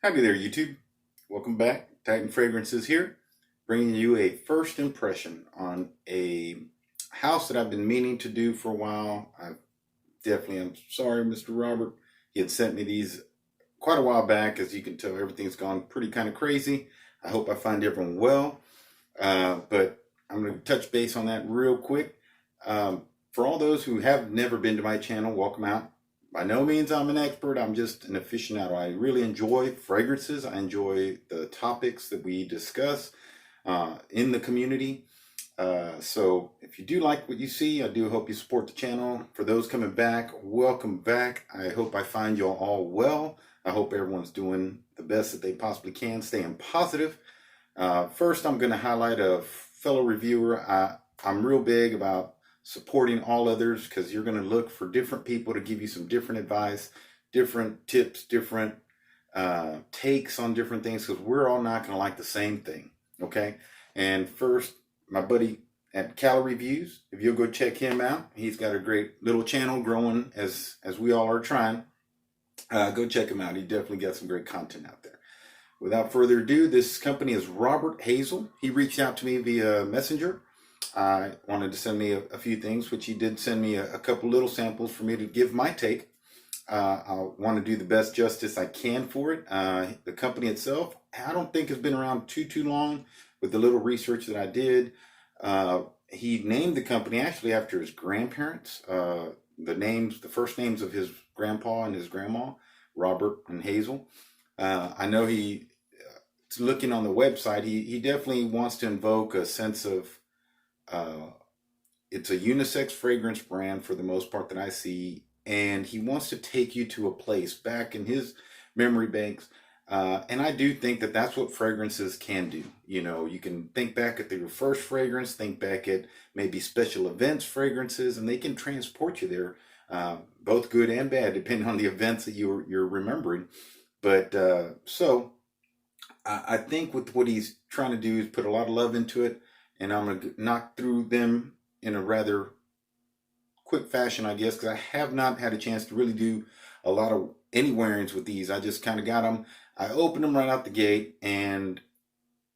Howdy there, YouTube. Welcome back. Titan Fragrances here, bringing you a first impression on a house that I've been meaning to do for a while. I'm sorry, Mr. Robert. He had sent me these quite a while back. As you can tell, everything's gone pretty kind of crazy. I hope I find everyone well. But I'm going to touch base on that real quick. For all those who have never been to my channel, welcome out. By no means I'm an expert, I'm just an aficionado. I really enjoy fragrances. I enjoy the topics that we discuss in the community. So if you do like what you see, I do hope you support the channel. For those coming back, welcome back. I hope I find you all well. I hope everyone's doing the best that they possibly can, staying positive. First, I'm going to highlight a fellow reviewer. I'm real big about supporting all others because you're going to look for different people to give you some different advice, different tips, different takes on different things, because we're all not going to like the same thing. Okay. And first, my buddy at Cali Reviews, if you'll go check him out, he's got a great little channel growing as we all are trying. Go check him out. He definitely got some great content out there. Without further ado, this company is Robert Hazel. He reached out to me via Messenger. I wanted to send me a few things, which he did send me a couple little samples for me to give my take. I want to do the best justice I can for it. The company itself, I don't think has been around too long. With the little research that I did, he named the company actually after his grandparents. The first names of his grandpa and his grandma, Robert and Hazel. I know looking on the website, he definitely wants to invoke a sense of it's a unisex fragrance brand for the most part that I see, and he wants to take you to a place back in his memory banks. And I do think that that's what fragrances can do. You know, you can think back at your first fragrance, think back at maybe special events fragrances, and they can transport you there, both good and bad, depending on the events that you're remembering. But so I think with what he's trying to do is put a lot of love into it. And I'm going to knock through them in a rather quick fashion, I guess, because I have not had a chance to really do a lot of any wearings with these. I just kind of got them. I opened them right out the gate, and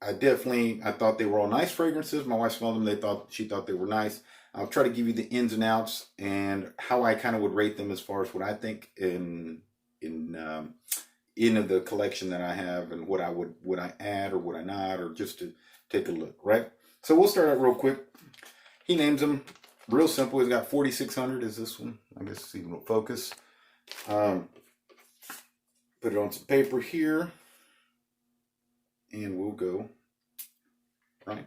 I thought they were all nice fragrances. My wife smelled them. She thought they were nice. I'll try to give you the ins and outs and how I kind of would rate them as far as what I think in the collection that I have, and would I add or would I not, or just to take a look, right? So we'll start out real quick. He names them real simple. He's got 4600 is this one. I guess see will focus. Put it on some paper here, and we'll go right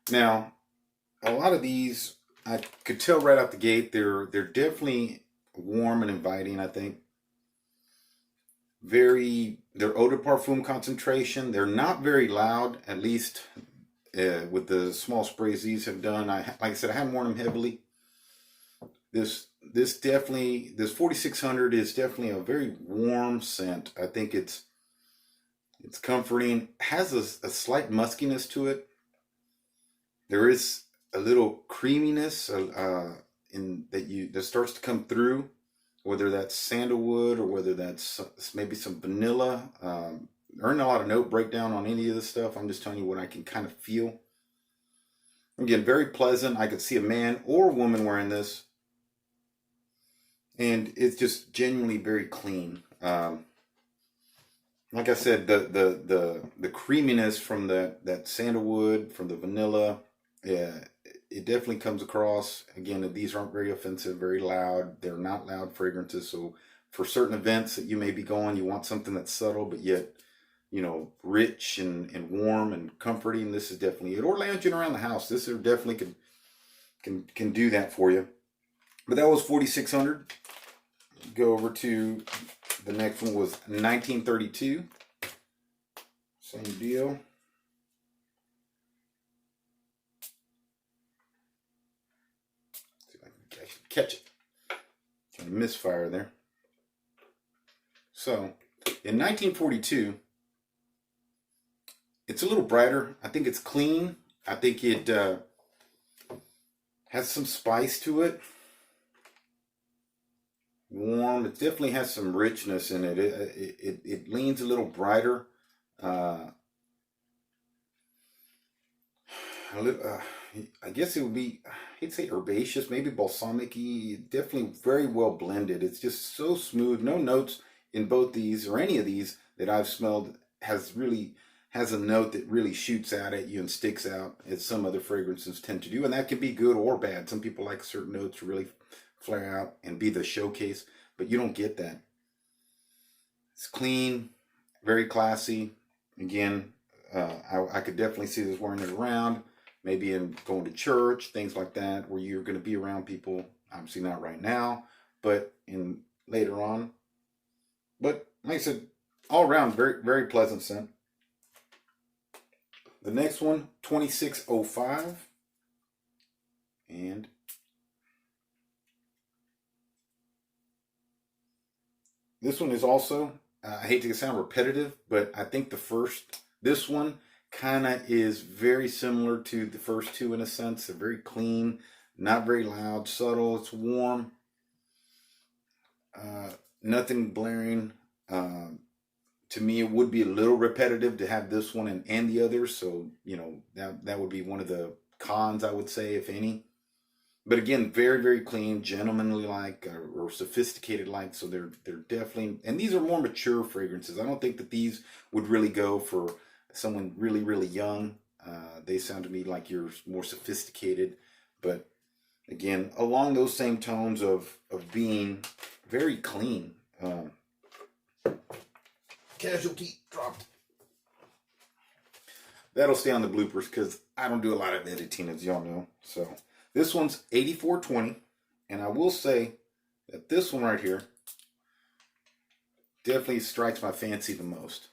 now. A lot of these I could tell right out the gate. They're definitely warm and inviting. I think their eau de parfum concentration. They're not very loud, at least. With the small sprays these have done, like I said, I haven't worn them heavily. This 4600 is definitely a very warm scent. I think it's comforting. Has a slight muskiness to it. There is a little creaminess that starts to come through, whether that's sandalwood or whether that's maybe some vanilla. There aren't a lot of note breakdown on any of this stuff. I'm just telling you what I can kind of feel. Again, very pleasant. I could see a man or a woman wearing this, and it's just genuinely very clean. Like I said, the creaminess from that sandalwood, from the vanilla, yeah, it definitely comes across. Again, these aren't very offensive, very loud. They're not loud fragrances. So for certain events that you may be going, you want something that's subtle but yet, you know, rich and warm and comforting. This is definitely it. Or lounging around the house. This definitely can do that for you. But that was 4600. Go over to the next one was 1932. Same deal. See if I can actually catch it. Kind of misfire there. So in 1942. It's a little brighter. I think it's clean. I think it has some spice to it. warm. It definitely has some richness in it. It leans a little brighter. Uh, I guess it would be, I'd say herbaceous, maybe balsamic-y. Definitely very well blended. It's just so smooth. No notes in both these or any of these that I've smelled has a note that really shoots out at you and sticks out as some other fragrances tend to do. And that can be good or bad. Some people like certain notes to really flare out and be the showcase, but you don't get that. It's clean, very classy. Again, I could definitely see this wearing it around, maybe in going to church, things like that, where you're going to be around people. Obviously not right now, but in later on. But like I said, all around, very, very pleasant scent. The next one, 2605. And this one is also, I hate to sound repetitive, but I think this one kind of is very similar to the first two in a sense. They're very clean, not very loud, subtle, it's warm, nothing blaring. To me, it would be a little repetitive to have this one and the others, so, that would be one of the cons, I would say, if any. But again, very, very clean, gentlemanly like, or sophisticated like. So they're definitely, and these are more mature fragrances. I don't think that these would really go for someone really, really young. They sound to me like you're more sophisticated. But again, along those same tones of being very clean. Casualty dropped. That'll stay on the bloopers because I don't do a lot of editing, as y'all know. So this one's 8420, and I will say that this one right here definitely strikes my fancy the most.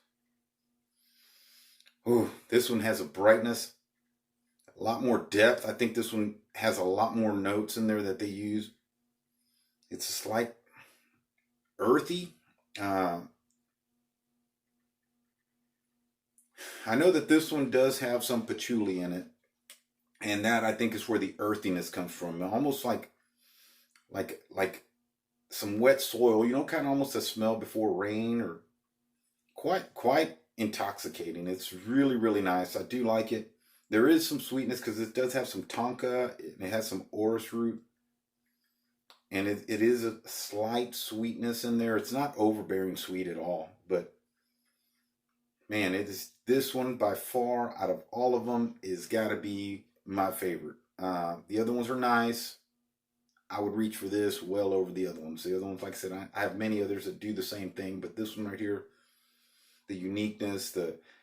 Ooh, this one has a brightness, a lot more depth. I think this one has a lot more notes in there that they use. It's a slight earthy. I know that this one does have some patchouli in it, and that I think is where the earthiness comes from. Almost like some wet soil, kind of almost a smell before rain, or quite intoxicating. It's really, really nice. I do like it. There is some sweetness because it does have some tonka. It has some orris root, and it is a slight sweetness in there. It's not overbearing sweet at all, but man, it is, this one by far out of all of them is got to be my favorite. The other ones are nice. I would reach for this well over the other ones. The other ones, like I said, I have many others that do the same thing, but this one right here, the uniqueness,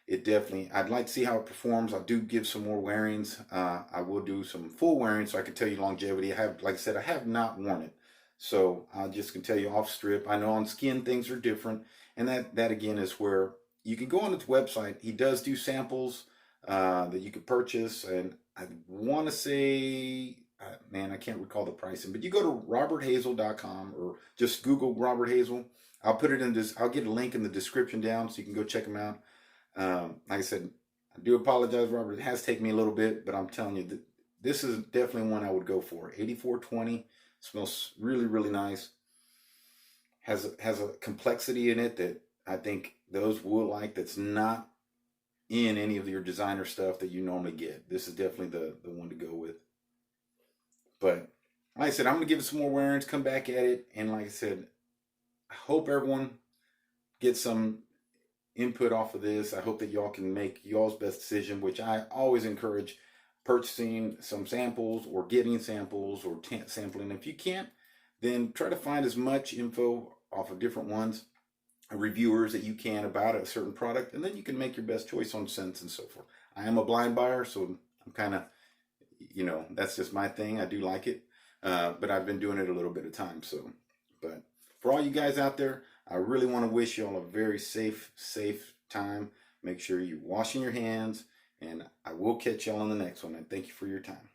it definitely, I'd like to see how it performs. I do give some more wearings. I will do some full wearings so I can tell you longevity. Like I said, I have not worn it. So I just can tell you off strip. I know on skin things are different. And that again is where you can go on his website. He does do samples that you could purchase. And I want to say, man, I can't recall the pricing, but you go to roberthazel.com or just Google Robert Hazel. I'll put it in this, I'll get a link in the description down so you can go check them out. Like I said, I do apologize, Robert. It has taken me a little bit, but I'm telling you, this is definitely one I would go for. 8420, smells really, really nice. Has a complexity in it that I think those will like, that's not in any of your designer stuff that you normally get. This is definitely the one to go with. But like I said, I'm going to give it some more wearings, come back at it. And like I said, I hope everyone gets some input off of this. I hope that y'all can make y'all's best decision, which I always encourage purchasing some samples or getting samples or sampling. If you can't, then try to find as much info off of different ones, reviewers that you can about a certain product, and then you can make your best choice on scents and so forth. I am a blind buyer, so I'm kind of, that's just my thing. I do like it, but I've been doing it a little bit of time. So, but for all you guys out there, I really want to wish you all a very safe time. Make sure you're washing your hands, and I will catch y'all on the next one. And thank you for your time.